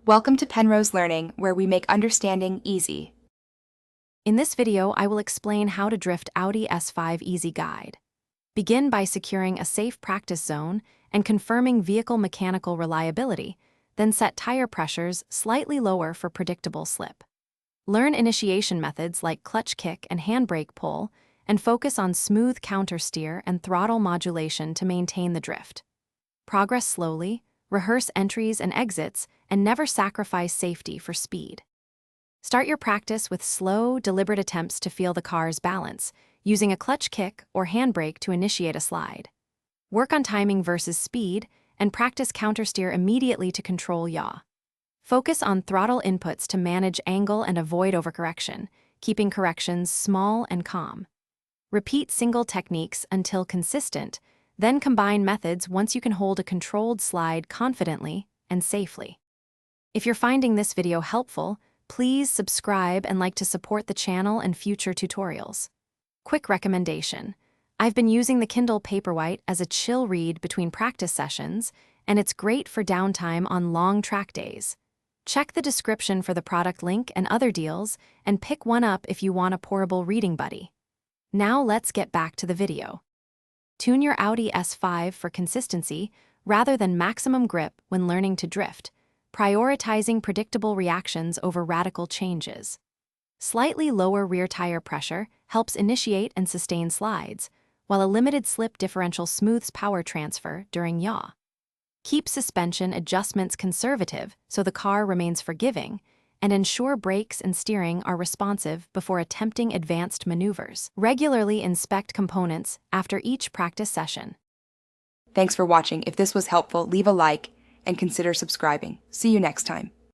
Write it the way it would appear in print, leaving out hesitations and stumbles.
Welcome to Penrose Learning, where we make understanding easy. In this video, I will explain how to drift Audi S5 Easy Guide. Begin by securing a safe practice zone and confirming vehicle mechanical reliability, then set tire pressures slightly lower for predictable slip. Learn initiation methods like clutch kick and handbrake pull, and focus on smooth countersteer and throttle modulation to maintain the drift. Progress slowly, rehearse entries and exits, and never sacrifice safety for speed. Start your practice with slow, deliberate attempts to feel the car's balance, using a clutch kick or handbrake to initiate a slide. Work on timing versus speed, and practice countersteer immediately to control yaw. Focus on throttle inputs to manage angle and avoid overcorrection, keeping corrections small and calm. Repeat single techniques until consistent, then combine methods once you can hold a controlled slide confidently and safely. If you're finding this video helpful, please subscribe and like to support the channel and future tutorials. Quick recommendation: I've been using the Kindle Paperwhite as a chill read between practice sessions, and it's great for downtime on long track days. Check the description for the product link and other deals, and pick one up if you want a portable reading buddy. Now let's get back to the video. Tune your Audi S5 for consistency rather than maximum grip when learning to drift, prioritizing predictable reactions over radical changes. Slightly lower rear tire pressure helps initiate and sustain slides, while a limited slip differential smooths power transfer during yaw. Keep suspension adjustments conservative so the car remains forgiving, and ensure brakes and steering are responsive before attempting advanced maneuvers. Regularly inspect components after each practice session. Thanks for watching. If this was helpful, leave a like and consider subscribing. See you next time.